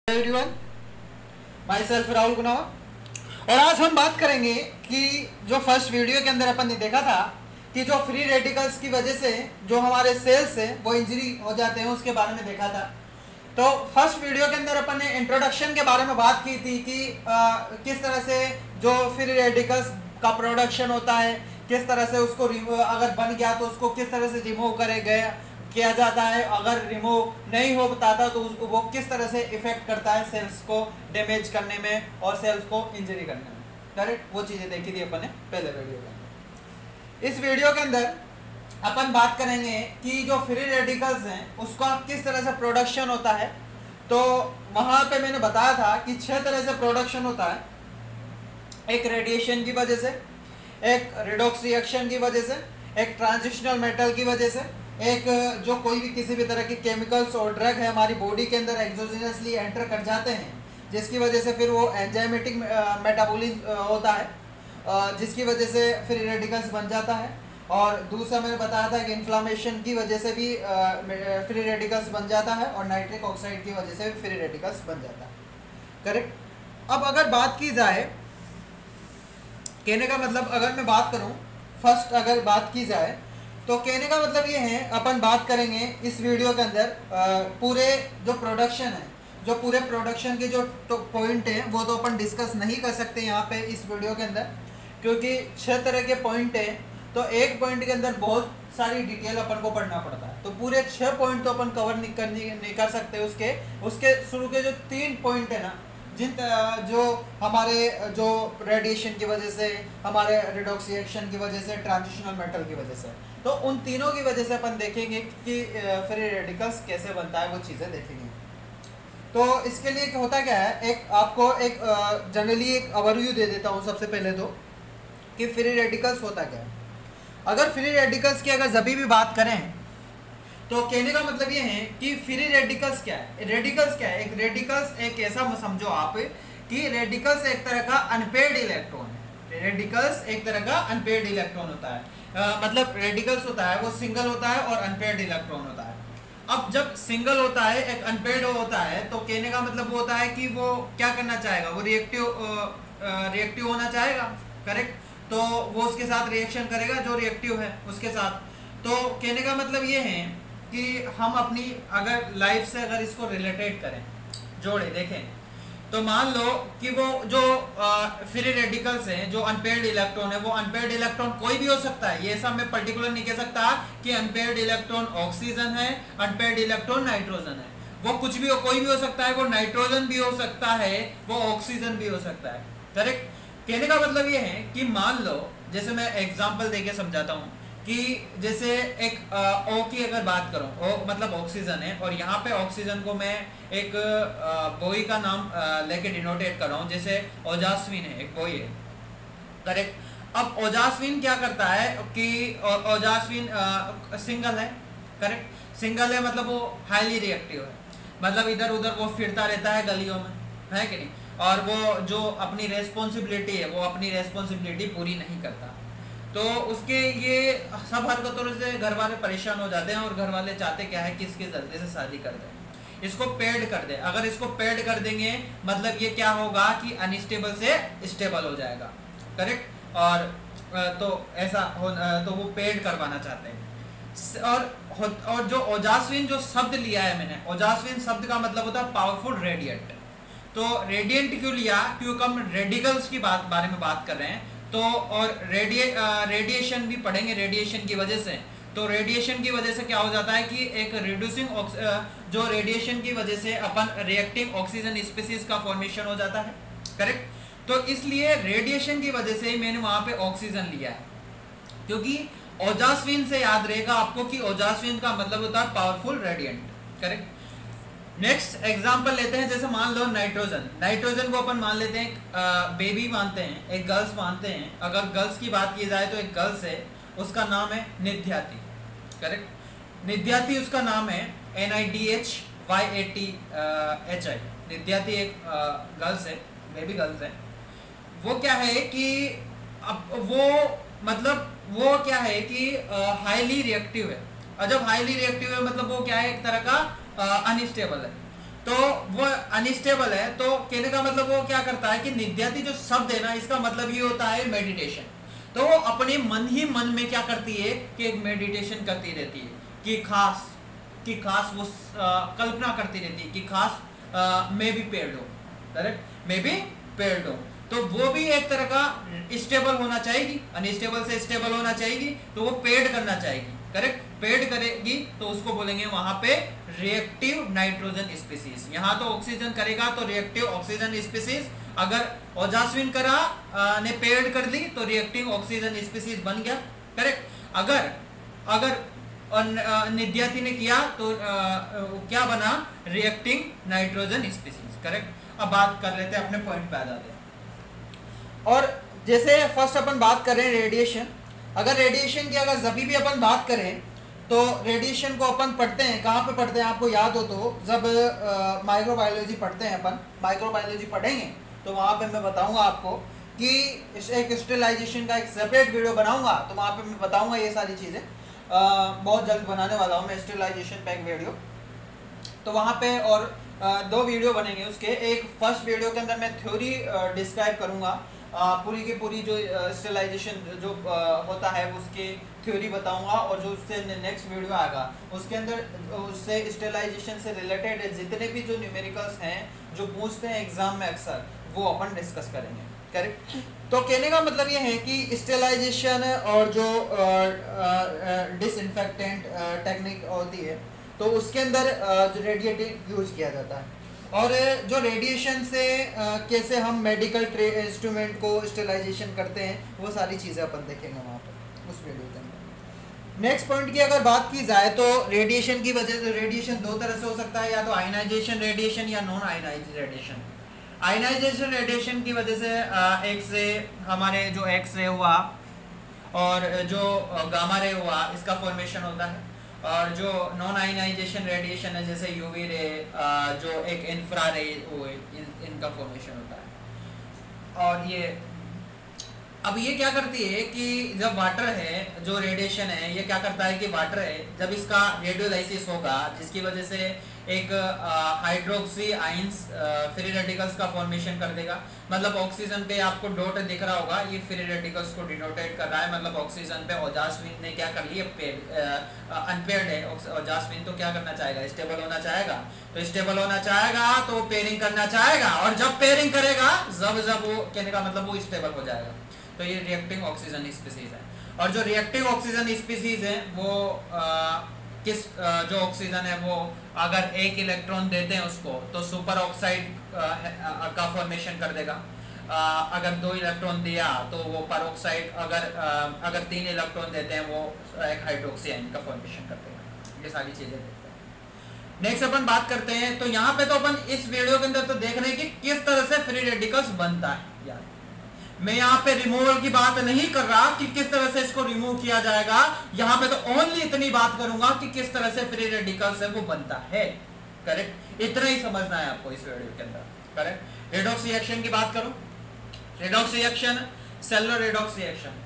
Everyone, myself Rahul Gunawa. और आज हम बात करेंगे कि जो फर्स्ट वीडियो के अंदर अपन ने देखा था कि जो फ्री रेडिकल्स की वजह से जो हमारे सेल्स है वो इंजरी हो जाते हैं, उसके बारे में देखा था। तो फर्स्ट वीडियो के अंदर अपन ने इंट्रोडक्शन के बारे में बात की थी कि किस तरह से जो फ्री रेडिकल्स का प्रोडक्शन होता है, किस तरह से उसको अगर बन गया तो उसको किस तरह से रिमूव करे गया किया जाता है, अगर रिमूव नहीं हो पाता तो वो किस तरह से इफेक्ट करता है सेल्स को डैमेज करने में और सेल्स को इंजरी करने में। करेक्ट, वो चीज़ें देखी थी अपन ने पहले वीडियो के अंदर। इस वीडियो के अंदर अपन बात करेंगे कि जो फ्री रेडिकल्स हैं उसका किस तरह से प्रोडक्शन होता है। तो वहाँ पे मैंने बताया था कि 6 तरह से प्रोडक्शन होता है। एक रेडिएशन की वजह से, एक रिडॉक्स रिएक्शन की वजह से, एक ट्रांजिशनल मेटल की वजह से, एक जो कोई भी किसी भी तरह के केमिकल्स और ड्रग है हमारी बॉडी के अंदर एक्सोजेनसली एंटर कर जाते हैं, जिसकी वजह से फिर वो एंजाइमेटिक मेटाबॉलिज्म होता है, जिसकी वजह से फ्री रेडिकल्स बन जाता है। और दूसरा मैंने बताया था कि इन्फ्लामेशन की वजह से भी फ्री रेडिकल्स बन जाता है और नाइट्रिक ऑक्साइड की वजह से भी फ्री रेडिकल्स बन जाता है। करेक्ट। अब अगर बात की जाए, कहने का मतलब अगर मैं बात करूं फर्स्ट अगर बात की जाए तो कहने का मतलब ये है, अपन बात करेंगे इस वीडियो के अंदर पूरे जो प्रोडक्शन है, जो पूरे प्रोडक्शन के जो पॉइंट हैं वो तो अपन डिस्कस नहीं कर सकते यहाँ पे इस वीडियो के अंदर, क्योंकि 6 तरह के पॉइंट हैं। तो एक पॉइंट के अंदर बहुत सारी डिटेल अपन को पढ़ना पड़ता है, तो पूरे 6 पॉइंट तो अपन कवर नहीं कर सकते। उसके शुरू के जो 3 पॉइंट है ना, जो हमारे जो रेडिएशन की वजह से, हमारे रिडॉक्स रिएक्शन की वजह से, ट्रांजिशनल मेटल की वजह से, तो उन तीनों की वजह से अपन देखेंगे कि फ्री रेडिकल्स कैसे बनता है, वो चीज़ें देखेंगे। तो इसके लिए होता क्या है, एक आपको एक जनरली एक ओवरव्यू दे देता हूँ सबसे पहले तो कि फ्री रेडिकल्स होता क्या है। अगर फ्री रेडिकल्स की अगर जब भी बात करें तो कहने का मतलब ये है कि फ्री रेडिकल्स क्या है। रेडिकल्स क्या है? एक रेडिकल्स एक ऐसा समझो आप कि रेडिकल्स एक तरह का अनपेयर्ड इलेक्ट्रॉन है। रेडिकल्स एक तरह का अनपेयर्ड इलेक्ट्रॉन होता है। मतलब रेडिकल्स होता है वो सिंगल होता है और अनपेयर्ड इलेक्ट्रॉन होता है। अब जब सिंगल होता है, एक अनपेयर्ड होता है, तो कहने का मतलब वो होता है कि वो क्या करना चाहेगा, वो रिएक्टिव होना चाहेगा। करेक्ट। तो वो उसके साथ रिएक्शन करेगा जो रिएक्टिव है उसके साथ। तो कहने का मतलब ये है कि हम अपनी अगर लाइफ से अगर इसको रिलेटेड करें, जोड़े देखें, तो मान लो कि वो जो फ्री रेडिकल्स हैं, जो अनपेयर्ड इलेक्ट्रॉन है, वो अनपेयर्ड इलेक्ट्रॉन कोई भी हो सकता है। ये सब मैं पर्टिकुलर नहीं कह सकता कि अनपेयर्ड इलेक्ट्रॉन ऑक्सीजन है, अनपेयर्ड इलेक्ट्रॉन नाइट्रोजन है। वो कुछ भी हो, कोई भी हो सकता है। वो नाइट्रोजन भी हो सकता है, वो ऑक्सीजन भी हो सकता है। करेक्ट। कहने का मतलब ये है कि मान लो, जैसे मैं एग्जाम्पल देके समझाता हूँ कि जैसे एक O की अगर बात करूं, O मतलब ऑक्सीजन है, और यहाँ पे ऑक्सीजन को मैं एक बोई का नाम लेके डिनोटेट कर रहा हूँ, जैसे ओजास्विन है, एक बोई है। करेक्ट। अब ओजास्विन क्या करता है कि ओजास्विन सिंगल है। करेक्ट। सिंगल है मतलब वो हाईली रिएक्टिव है, मतलब इधर उधर वो फिरता रहता है गलियों में, है कि नहीं, और वो जो अपनी रेस्पॉन्सिबिलिटी है वो अपनी रेस्पॉन्सिबिलिटी पूरी नहीं करता। तो उसके ये सब हरकतों से घर वाले परेशान हो जाते हैं, और घर वाले चाहते क्या है कि इसके जल्दी से शादी कर दें, इसको पेड कर दें। अगर इसको पेड कर देंगे मतलब ये क्या होगा कि अनस्टेबल से स्टेबल हो जाएगा। करेक्ट। और तो ऐसा हो, तो वो पेड करवाना चाहते हैं। और जो ओजास्विन जो शब्द लिया है मैंने, ओजास्विन शब्द का मतलब होता है पावरफुल रेडिएंट। तो रेडिएंट क्यों लिया? क्योंकि हम रेडिकल्स की बारे में बात कर रहे हैं। तो और रेडिएशन भी पढ़ेंगे रेडिएशन की वजह से। तो रेडिएशन की वजह से क्या हो जाता है कि एक रिड्यूसिंग जो रेडिएशन की वजह से अपन रिएक्टिंग ऑक्सीजन स्पीशीज का फॉर्मेशन हो जाता है। करेक्ट। तो इसलिए रेडिएशन की वजह से ही मैंने वहां पे ऑक्सीजन लिया है, क्योंकि ओजास्विन से याद रहेगा आपको कि ओजास्विन का मतलब होता है powerful radiant. Correct. Next example लेते हैं, जैसे मान लो नाइट्रोजन। नाइट्रोजन को अपन मान लेते हैं बेबी मानते हैं, एक गर्ल्स मानते हैं। अगर गर्ल्स की बात की जाए तो एक गर्ल्स है, उसका नाम है निध्याति। करेक्ट। निध्याति उसका नाम है, NIDHYATHI। निध्याति एक गर्ल्स है, बेबी गर्ल्स है। वो क्या है कि अब वो मतलब वो क्या है कि हाईली रिएक्टिव है, और जब हाईली रिएक्टिव है मतलब वो क्या है, एक तरह का अनस्टेबल है। तो वो अनस्टेबल है, तो कहने का मतलब वो क्या करता है कि निद्याती जो शब्द है ना, इसका मतलब ये होता है मेडिटेशन। तो वो अपने मन ही मन में क्या करती है कि एक मेडिटेशन करती रहती है, कि खास वो कल्पना करती रहती है कि खास मैं भी पेड़ हूँ, करेक्ट, मैं भी पेड़ हूँ। तो वो भी एक तरह का स्टेबल होना चाहिए, अनस्टेबल से स्टेबल होना चाहिए, तो वो पेड़ करना चाहिए, करेक्ट, पेड़ करेगी तो उसको बोलेंगे वहां पे रिएक्टिव नाइट्रोजन स्पीसीज। यहाँ तो ऑक्सीजन करेगा तो रिएक्टिव ऑक्सीजन स्पीसीज, अगर ओजास्विन करा ने पेड़ कर दी तो रिएक्टिव ऑक्सीजन स्पीसीज बन गया, करेक्ट। अगर निद्याती ने किया तो क्या बना, रिएक्टिंग नाइट्रोजन स्पीसीज, करेक्ट। अब बात कर लेते हैं, अपने पॉइंट पे आ जाते हैं। और जैसे फर्स्ट अपन बात करें रेडिएशन, अगर रेडिएशन की अगर जब भी अपन बात करें तो रेडिएशन को अपन पढ़ते हैं, कहाँ पे पढ़ते हैं आपको याद हो तो, जब माइक्रोबायोलॉजी पढ़ते हैं अपन, माइक्रोबायोलॉजी पढ़ेंगे तो वहाँ पे मैं बताऊंगा आपको कि एक स्टेरिलाइजेशन का एक सेपरेट वीडियो बनाऊंगा, तो वहाँ पे मैं बताऊंगा ये सारी चीज़ें, बहुत जल्द बनाने वाला हूँ मैं स्टेरिलाइजेशन पे एक वीडियो। तो वहाँ पे और 2 वीडियो बनेंगे उसके। एक फर्स्ट वीडियो के अंदर मैं थ्योरी डिस्क्राइब करूँगा, पूरी की पूरी जो स्टेरिलाइजेशन जो होता है उसके थ्योरी बताऊंगा, और जो उससे नेक्स्ट वीडियो आएगा उसके अंदर उससे स्टेरिलाइजेशन से रिलेटेड जितने भी जो न्यूमेरिकल्स हैं जो पूछते हैं एग्जाम में अक्सर, वो अपन डिस्कस करेंगे, करेक्ट। तो कहने का मतलब ये है कि स्टेरिलाइजेशन और जो डिसइंफेक्टेंट टेक्निक होती है तो उसके अंदर जो रेडिएटिव यूज किया जाता है, और जो रेडिएशन से कैसे हम मेडिकल इंस्ट्रूमेंट को स्टेरिलाइजेशन करते हैं, वो सारी चीज़ें अपन देखेंगे वहाँ पर उस वीडियो के अंदर। नेक्स्ट पॉइंट की अगर बात की जाए तो रेडिएशन की वजह से, रेडिएशन 2 तरह से हो सकता है, या तो आयनाइजेशन रेडिएशन या non ionise radiation. Ionisation radiation की वजह से एक्स रे, हमारे जो एक्स रे हुआ और जो गामा रे हुआ, इसका फॉर्मेशन होता है। और जो नॉन आयनाइजेशन रेडिएशन है जैसे यूवी रे, जो एक इंफ्रा रे हुए, इनका फॉर्मेशन होता है। और ये अब ये क्या करती है कि जब वाटर है, जो रेडिएशन है, ये क्या करता है कि वाटर है, जब इसका रेडियोलाइसिस होगा जिसकी वजह से एक हाइड्रोक्सी आयंस फ्री रेडिकल्स का फॉर्मेशन कर देगा। मतलब ऑक्सीजन पे आपको डॉट दिख रहा होगा, ये फ्री रेडिकल्स को डिनोटेट कर रहा है। मतलब ऑक्सीजन पे ओजास्विन ने क्या कर लिया, अनपेयर्ड है ओजास्विन, तो क्या करना चाहेगा, स्टेबल होना चाहेगा। तो स्टेबल होना चाहेगा तो पेयरिंग करना चाहेगा, और जब पेयरिंग करेगा जब वो कहने का मतलब वो स्टेबल हो जाएगा। तो ये रिएक्टिंग ऑक्सीजन स्पीसीज है। और जो रिएक्टिव ऑक्सीजन स्पीसीज है वो जो ऑक्सीजन है वो अगर एक इलेक्ट्रॉन देते हैं उसको तो सुपर ऑक्साइड का फॉर्मेशन कर देगा। अगर 2 इलेक्ट्रॉन दिया तो वो परऑक्साइड, अगर 3 इलेक्ट्रॉन देते हैं वो एक हाइड्रोक्सी आयन का फॉर्मेशन कर देगा। ये सारी चीजें देखते हैं। नेक्स्ट अपन बात करते हैं, तो यहाँ पे तो अपन इस वीडियो के अंदर तो देख रहे हैं कि किस तरह से फ्री रेडिकल्स बनता है। यार मैं यहाँ पे रिमूवल की बात नहीं कर रहा कि किस तरह से इसको रिमूव किया जाएगा, यहाँ पे तो ओनली इतनी बात करूंगा कि किस तरह से फ्री रेडिकल्स है वो बनता है, करेक्ट। इतना ही समझना है आपको इस वीडियो के अंदर, करेक्ट। रेडॉक्स रिएक्शन की बात करूं, redox reaction, cellular redox reaction.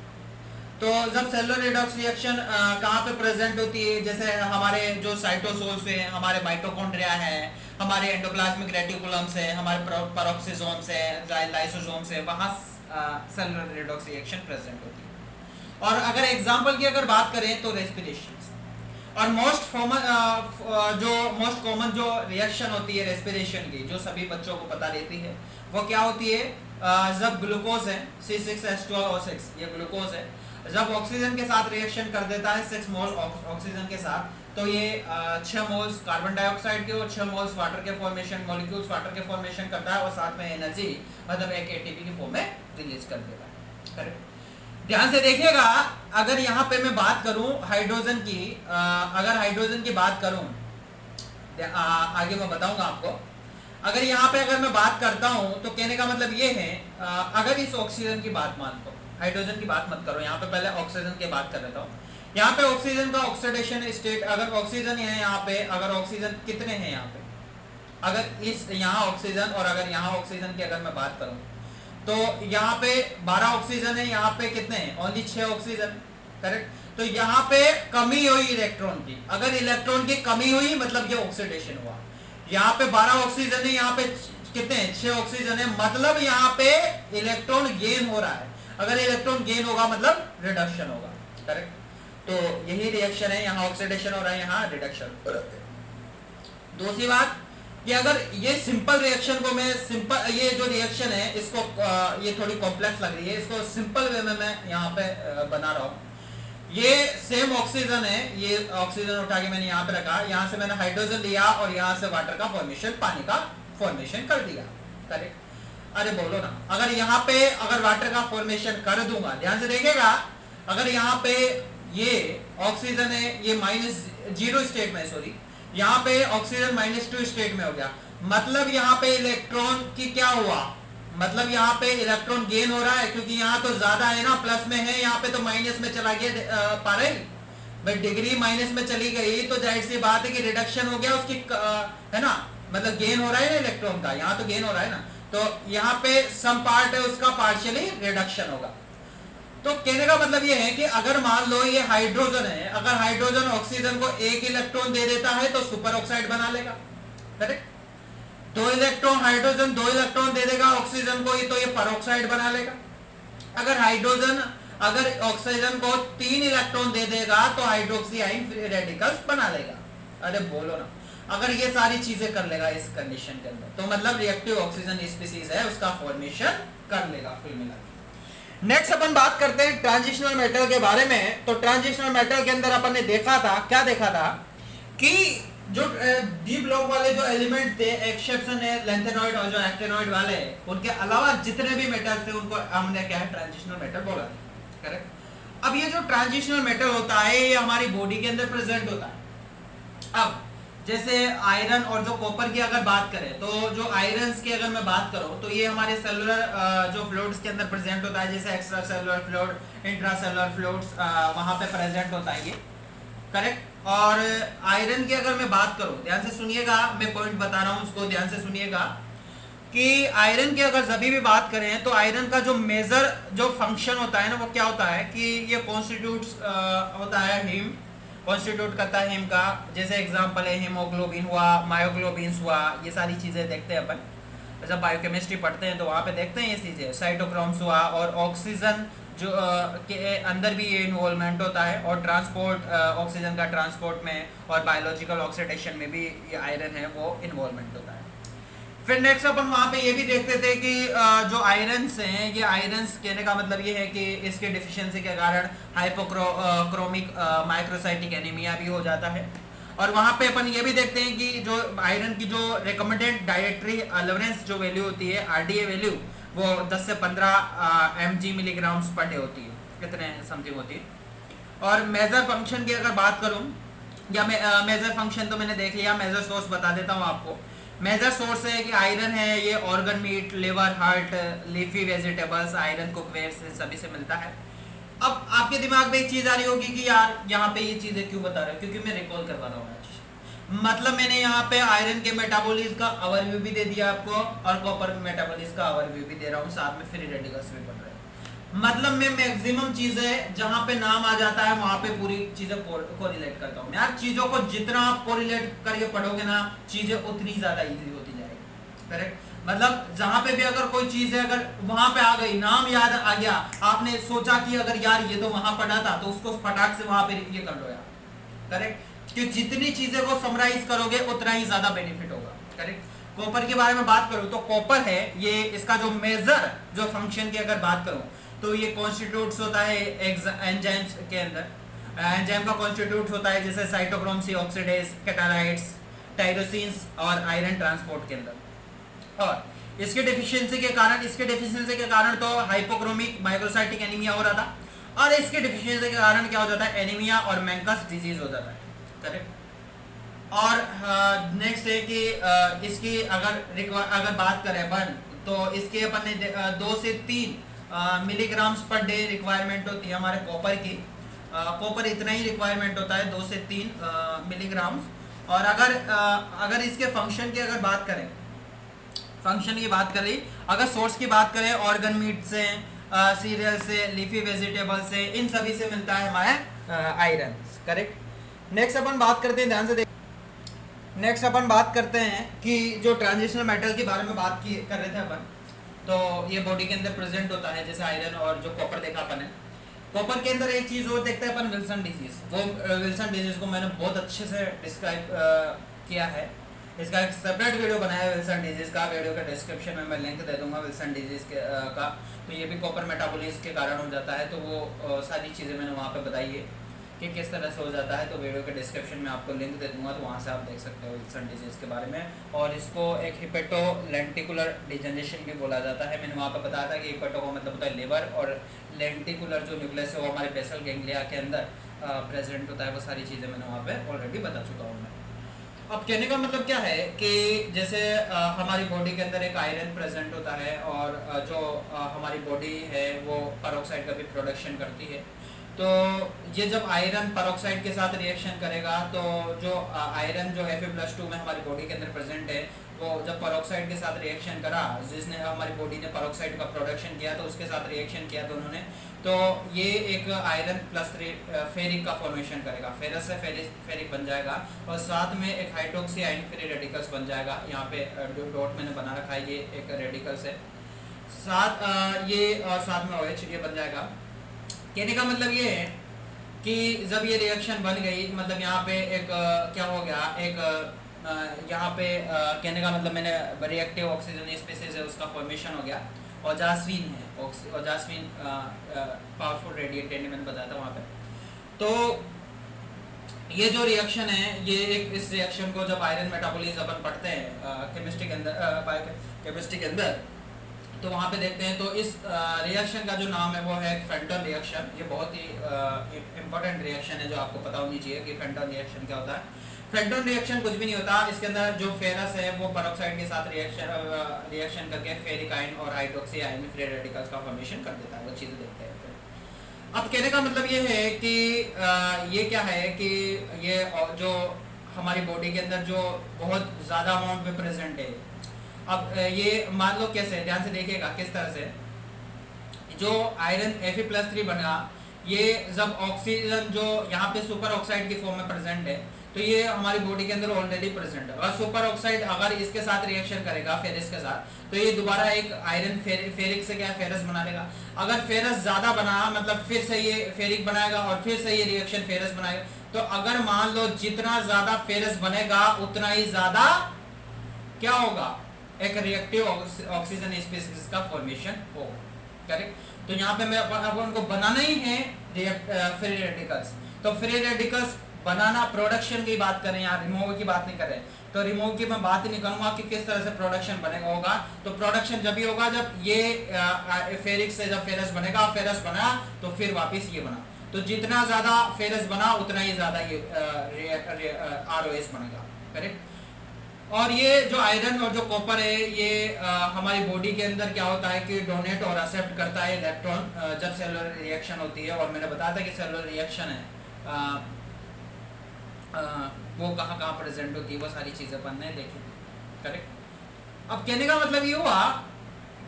तो जब सेलुलर रेडॉक्स रिएक्शन कहाँ पे प्रेजेंट होती है, जैसे हमारे जो साइटोसोल्स है, हमारे माइटोकॉन्ड्रिया है, हमारे एंडोप्लाज्मिक रेटिकुलम्स है, हमारे पेरोक्सिसोम्स है, लाइसोसोम्स है, वहां सेलुलर रेडॉक्स रिएक्शन प्रेजेंट होती है। और अगर एग्जांपल की अगर बात करें तो रेस्पिरेशन, और मोस्ट कॉमन जो रिएक्शन होती है रेस्पिरेशन की, जो सभी बच्चों को पता रहती है, वो क्या होती है, जब ग्लूकोज है C6H12O6, ये ग्लूकोज है, जब ऑक्सीजन के साथ रिएक्शन कर देता है 6 मोल ऑक्सीजन के साथ, तो ये 6 मोल्स कार्बन डाइऑक्साइड के और 6 मोल्स वाटर के फॉर्मेशन, मॉलिक्यूल्स वाटर के फॉर्मेशन करता है, और साथ में एनर्जी मतलब एक एटीपी की फॉर्म में रिलीज कर देता है, करेक्ट। ध्यान से देखिएगा, अगर यहाँ पे मैं बात करूं हाइड्रोजन की, अगर हाइड्रोजन की बात करूं, आगे मैं बताऊंगा आपको। अगर यहाँ पे अगर मैं बात करता हूं तो कहने का मतलब ये है, अगर इस ऑक्सीजन की बात मान लो, हाइड्रोजन की बात मत करो, यहाँ पे पहले ऑक्सीजन की बात कर लेता हूँ। यहाँ पे ऑक्सीजन का ऑक्सीडेशन स्टेट, अगर ऑक्सीजन है यहाँ पे, अगर ऑक्सीजन कितने हैं यहाँ पे, अगर इस यहाँ ऑक्सीजन और अगर यहाँ ऑक्सीजन की अगर मैं बात करूँ तो यहाँ पे 12 ऑक्सीजन है, यहाँ पे कितने हैं, ओनली 6 ऑक्सीजन, करेक्ट। तो यहाँ पे कमी हुई इलेक्ट्रॉन की, अगर इलेक्ट्रॉन की कमी हुई मतलब ये ऑक्सीडेशन हुआ। यहाँ पे 12 ऑक्सीजन है, यहाँ पे कितने 6 ऑक्सीजन है, मतलब यहाँ पे इलेक्ट्रॉन गेन हो रहा है। अगर इलेक्ट्रॉन गेन होगा मतलब रिडक्शन होगा, करेक्ट। तो यही रिएक्शन है, यहाँ ऑक्सीडेशन हो रहा है, यहाँ रिडक्शन हो रहा है। दूसरी बात कि अगर ये सिंपल रिएक्शन को मैं सिंपल, ये जो रिएक्शन है इसको ये थोड़ी कॉम्प्लेक्स लग रही है, इसको सिंपल वे में मैं यहाँ पे बना रहा हूँ। ये सेम ऑक्सीजन है, ये ऑक्सीजन उठा के मैंने यहाँ पे रखा, यहाँ से मैंने हाइड्रोजन लिया और यहाँ से वाटर का फॉर्मेशन, पानी का फॉर्मेशन कर दिया, करेक्ट। अरे बोलो ना, अगर यहाँ पे अगर वाटर का फॉर्मेशन कर दूंगा, ध्यान से देखिएगा, अगर यहाँ पे ये ऑक्सीजन है, ये -0 स्टेट में, सॉरी, यहाँ पे ऑक्सीजन -2 स्टेट में हो गया, मतलब यहाँ पे इलेक्ट्रॉन की क्या हुआ, मतलब यहाँ पे इलेक्ट्रॉन गेन हो रहा है, क्योंकि यहाँ तो ज्यादा है ना, प्लस में है, यहाँ पे तो माइनस में चला गया पा रहे, भाई डिग्री माइनस में चली गई तो जाहिर सी बात है कि रिडक्शन हो गया उसकी, है ना, मतलब गेन हो रहा है ना इलेक्ट्रॉन का, यहाँ तो गेन हो रहा है ना, तो यहाँ पे सम पार्ट है उसका पार्शियली रिडक्शन होगा। तो कहने का मतलब ये है कि अगर मान लो ये हाइड्रोजन है, अगर हाइड्रोजन ऑक्सीजन को 1 इलेक्ट्रॉन दे देता है तो सुपर ऑक्साइड बना लेगा, करेक्ट। 2 इलेक्ट्रॉन हाइड्रोजन 2 इलेक्ट्रॉन दे देगा ऑक्सीजन को, ये तो ये परऑक्साइड बना लेगा। अगर हाइड्रोजन अगर ऑक्सीजन को 3 इलेक्ट्रॉन दे देगा तो हाइड्रोक्सी आयन फ्री रेडिकल्स बना लेगा। अरे बोलो ना, अगर ये सारी चीजें कर लेगा इस कंडीशन के अंदर, तो मतलब रिएक्टिव ऑक्सीजन स्पीसीज है उसका फॉर्मेशन कर लेगा कुल मिला के। नेक्स्ट अपन बात करते हैं ट्रांजिशनल मेटल के बारे में। तो ट्रांजिशनल मेटल के अंदर अपन ने देखा था, क्या देखा था कि जो डी ब्लॉक वाले जो एलिमेंट थे, एक्सेप्शन है लैंथेनॉइड और जो एक्टिनॉइड वाले, उनके अलावा जितने भी मेटल थे उनको हमने क्या है ट्रांजिशनल मेटल बोला, करेक्ट। अब ये जो ट्रांजिशनल मेटल होता है ये हमारी बॉडी के अंदर प्रेजेंट होता है। अब जैसे आयरन और जो कॉपर की अगर बात करें, तो जो आयरन की अगर मैं बात करूं तो ये हमारे सेलुलर जो फ्लूइड्स के अंदर प्रेजेंट होता है, जैसे extra cellular fluid, intra cellular fluids वहां पे प्रेजेंट होता है ये, करेक्ट। और आयरन की अगर मैं बात करूं, ध्यान से सुनिएगा, मैं पॉइंट बता रहा हूं उसको ध्यान से सुनिएगा, कि आयरन की अगर जब भी बात करें तो आयरन का जो मेजर जो फंक्शन होता है ना वो क्या होता है कि ये कॉन्स्टिट्यूट्स होता है हीम, कॉन्स्टिट्यूट करता है हीम का। जैसे एग्जांपल है हीमोग्लोबिन हुआ, मायोग्लोबिन्स हुआ, ये सारी चीज़ें देखते हैं अपन जब बायोकेमिस्ट्री पढ़ते हैं तो वहाँ पे देखते हैं ये चीज़ें। साइटोक्रोम्स हुआ, और ऑक्सीजन जो के अंदर भी ये इन्वॉल्वमेंट होता है, और ट्रांसपोर्ट ऑक्सीजन का ट्रांसपोर्ट में और बायोलॉजिकल ऑक्सीडेशन में भी ये आयरन है वो इन्वॉल्वमेंट होता है। फिर नेक्स्ट अपन वहाँ पे ये भी देखते थे कि जो आयरन्स हैं, ये आयरन्स कहने का मतलब ये है कि इसके डिफिशियंसी के कारण हाइपोक्रोमिक माइक्रोसाइटिक एनीमिया भी हो जाता है। और वहाँ पे अपन ये भी देखते हैं कि जो आयरन की जो रिकमेंडेड डाइटरी अलाउंस जो वैल्यू होती है, RDA वैल्यू, वो 10 से 15 mg मिलीग्राम्स पर डे होती है, कितने समथिंग होती है। और मेजर फंक्शन की अगर बात करूँ, या मेजर फंक्शन तो मैंने देख लिया, मेजर सोर्स बता देता हूँ आपको। मेजर सोर्स है कि आयरन है ये organ meet, liver, heart, leafy vegetables, iron cookware से सभी से मिलता है। अब आपके दिमाग में एक चीज़ आ रही होगी कि यार यहाँ पे ये चीज़ें क्यों बता रहे हो, क्योंकि मैं रिकॉल करवा रहा हूँ। मतलब मैंने यहाँ पे आयरन के मेटाबॉलिज्म का ओवरव्यू भी दे दिया आपको, और कॉपर मेटाबॉलिज्म का ओवरव्यू भी दे रहा हूँ, साथ में फ्री रेडिकल्स भी पढ़ रहे हैं। मतलब मैं मैक्सिमम चीज़ें जहाँ पे नाम आ जाता है वहाँ पे पूरी चीज़ें कोरिलेट करता हूँ। यार चीज़ों को जितना आप कोरिलेट करके पढ़ोगे ना, चीज़ें उतनी ज़्यादा ईजी होती जाएगी, करेक्ट। मतलब जहाँ पे भी अगर कोई चीज़ है, अगर वहाँ पे आ गई, नाम याद आ गया, आपने सोचा कि अगर यार ये तो वहाँ पढ़ा था, तो उसको फटाक से वहाँ पे ये कर लो यार, करेक्ट। कि जितनी चीज़ें को समराइज करोगे उतना ही ज़्यादा बेनिफिट होगा, करेक्ट। कॉपर के बारे में बात करूँ तो कॉपर है ये, इसका जो मेजर जो फंक्शन की अगर बात करूँ तो ये कॉन्स्टिट्यूट्स होता है एंजाइम्स के अंदर। एंजाइम का कॉन्स्टिट्यूट होता है जैसे साइटोक्रोम सी ऑक्सीडेज, कैटालाइट्स, टायरोसिन्स और आयरन ट्रांसपोर्ट के अंदर। और इसके डिफिशियंसी के कारण तो हाइपोक्रोमिक माइक्रोसाइटिक एनीमिया हो रहा था, और इसके डिफिशियंसी के कारण क्या हो जाता है, एनीमिया और मैंकस डिजीज हो जाता है, करेक्ट। और नेक्स्ट है कि इसकी अगर बात करें अपन, तो इसके अपन ने 2 से 3 मिलीग्राम्स पर डे रिक्वायरमेंट होती है हमारे कॉपर की। कॉपर इतना ही रिक्वायरमेंट होता है, 2 से 3 मिलीग्राम्स। और अगर इसके फंक्शन की अगर बात करें, अगर सोर्स की बात करें, ऑर्गन मीट से, सीरियल से, लीफी वेजिटेबल से, इन सभी से मिलता है हमारे आयरन, करेक्ट। नेक्स्ट अपन बात करते हैं, ध्यान से देख, नेक्स्ट अपन बात करते हैं कि जो ट्रांजिशनल मेटल के बारे में कर रहे थे अपन, तो ये बॉडी के अंदर प्रेजेंट होता है जैसे आयरन और जो कॉपर देखा अपन है। कॉपर के अंदर एक चीज़ और देखते हैं अपन, विल्सन डिजीज। वो विल्सन डिजीज को मैंने बहुत अच्छे से डिस्क्राइब किया है, इसका एक सेपरेट वीडियो बनाया है विल्सन डिजीज का, वीडियो के डिस्क्रिप्शन में मैं लिंक दे दूंगा विल्सन डिजीज का। तो ये भी कॉपर मेटाबॉलिज्म के कारण हो जाता है, तो वो सारी चीज़ें मैंने वहाँ पे बताई है कि किस तरह से हो जाता है। तो वीडियो के डिस्क्रिप्शन में आपको लिंक दे दूंगा, तो वहाँ से आप देख सकते हो विल्सन डिजीज के बारे में। और इसको एक हिपेटो लेंटिकुलर डिजनरेशन भी बोला जाता है। मैंने वहाँ पर बताया था कि हिपेटो का मतलब होता है लिवर, और लेंटिकुलर जो न्यूक्लियस है वो हमारे बेसल गैंग्लिया के अंदर प्रेजेंट होता है। वो सारी चीज़ें मैंने वहाँ पे ऑलरेडी बता चुका हूँ मैं। अब कहने का मतलब क्या है कि जैसे हमारी बॉडी के अंदर एक आयरन प्रेजेंट होता है, और जो हमारी बॉडी है वो पेरोक्साइड का भी प्रोडक्शन करती है। तो ये जब आयरन पेरोक्साइड के साथ रिएक्शन करेगा, तो जो आयरन जो Fe+2 में हमारी बॉडी के अंदर प्रेजेंट है, वो जब पेरोक्साइड के साथ रिएक्शन करा, जिसने हमारी बॉडी ने पेरोक्साइड का प्रोडक्शन किया, तो उसके साथ रिएक्शन किया दोनों ने, तो ये एक आयरन +3 फेरिक का फॉर्मेशन करेगा, फेरस से फेरिक बन जाएगा, और साथ में एक हाइड्रोक्सी आयन फ्री रेडिकल्स बन जाएगा। यहाँ पे डॉट मैंने बना रखा है, ये एक रेडिकल्स है, साथ ये और साथ में OH ये बन जाएगा। कहने का मतलब ये है कि जब ये रिएक्शन बन गई, मतलब यहाँ पे एक क्या हो गया, एक यहाँ पे कहने का मतलब मैंने रिएक्टिव ऑक्सीजन स्पीसीज है उसका फॉर्मेशन हो गया, और जास्वीन है, और जास्वीन पावरफुल रेडिएटेड मैंने बताया था वहाँ पे। तो ये जो रिएक्शन है, ये एक इस रिएक्शन को जब आयरन मेटाबॉलिज्म अपन पढ़ते हैं केमिस्ट्री के अंदर, बायोकेमिस्ट्री के अंदर, तो वहाँ पे देखते हैं। तो इस रिएक्शन का जो नाम है वो है फेंटन रिएक्शन। ये बहुत ही इम्पोर्टेंट रिएक्शन है जो आपको पता होनी चाहिए कि फेंटन रिएक्शन क्या होता है। फेंटन रिएक्शन कुछ भी नहीं होता, इसके अंदर जो फेरस है वो पेरोक्साइड के साथ रिएक्शन करके फेरिक आयन और हाइड्रोक्सी आयन फ्री रेडिकल्स का फॉर्मेशन कर देता है। वो चीज़ें देखते हैं फिर। अब कहने का मतलब ये है कि ये क्या है कि ये जो हमारी बॉडी के अंदर जो बहुत ज़्यादा अमाउंट में प्रेजेंट है। अब ये मान लो कैसे, ध्यान से देखिएगा किस तरह से जो आयरन Fe+3 बना, ये जब ऑक्सीजन जो यहाँ पे सुपर ऑक्साइड की फॉर्म में प्रेजेंट है, तो ये हमारी बॉडी के अंदर ऑलरेडी प्रेजेंट है। और सुपर ऑक्साइड अगर इसके साथ रिएक्शन करेगा फेरस के साथ, तो ये दोबारा एक आयरन फेरिक से क्या फेरस बना देगा। अगर फेरस ज़्यादा बना, मतलब फिर से ये फेरिक बनाएगा और फिर से ये रिएक्शन फेरस बनाएगा। तो अगर मान लो जितना ज़्यादा फेरस बनेगा उतना ही ज़्यादा क्या होगा, एक रिएक्टिव ऑक्सीजन स्पीसीज का फॉर्मेशन हो। करेक्ट। तो यहाँ पे मैं अब उनको बनाना ही है फ्री रेडिकल्स। तो फ्री रेडिकल्स बनाना, प्रोडक्शन की बात करें, यहाँ रिमूव की बात नहीं करें, तो रिमूव की मैं बात ही नहीं करूँगा कि किस तरह से प्रोडक्शन बनेगा होगा। तो प्रोडक्शन जब भी होगा जब ये फेरिक से जब फेरस बनेगा, फेरस बना तो फिर वापस ये बना, तो जितना ज़्यादा फेरस बना उतना ही ज़्यादा ये ROS बनेगा। करेक्ट। और ये जो आयरन और जो कॉपर है, ये हमारी बॉडी के अंदर क्या होता है कि डोनेट और एक्सेप्ट करता है इलेक्ट्रॉन जब सेलुलर रिएक्शन होती है। और मैंने बताया था कि सेलुलर रिएक्शन है वो कहाँ कहाँ प्रेजेंट होती है, वो सारी चीज़ें अपन ने देखी थी। करेक्ट। अब कहने का मतलब ये हुआ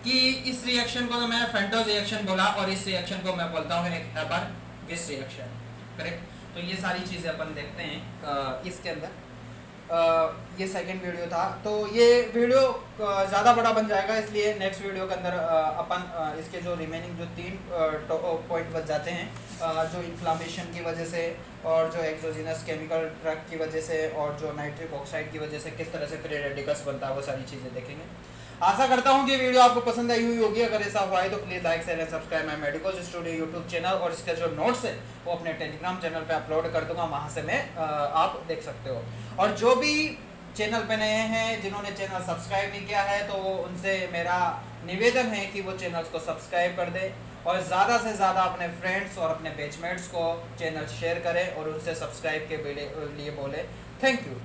कि इस रिएक्शन को तो मैं फेंटोस रिएक्शन बोला, और इस रिएक्शन को मैं बोलता हूँ एक हेबर-विस रिएक्शन। करेक्ट। तो ये सारी चीज़ें अपन देखते हैं इसके अंदर। ये सेकंड वीडियो था, तो ये वीडियो ज़्यादा बड़ा बन जाएगा, इसलिए नेक्स्ट वीडियो के अंदर अपन इसके जो रिमेनिंग जो 3 पॉइंट बच जाते हैं, जो इन्फ्लामेशन की वजह से, और जो एक्सोजिनस केमिकल ड्रग की वजह से, और जो नाइट्रिक ऑक्साइड की वजह से किस तरह से फ्री रेडिकल्स बनता है, वो सारी चीज़ें देखेंगे। आशा करता हूँ कि वीडियो आपको पसंद आई हुई होगी। अगर ऐसा हुआ है तो please like share and subscribe my medical studio YouTube channel, और इसके जो नोट्स है वो अपने टेलीग्राम चैनल पे अपलोड कर दूंगा, वहाँ से मैं आप देख सकते हो। और जो भी चैनल पे नए हैं, जिन्होंने चैनल सब्सक्राइब नहीं किया है, तो उनसे मेरा निवेदन है कि वो चैनल को सब्सक्राइब कर दे, और ज़्यादा से ज़्यादा अपने फ्रेंड्स और अपने बैचमेट्स को चैनल शेयर करें और उनसे सब्सक्राइब के लिए बोले। Thank you.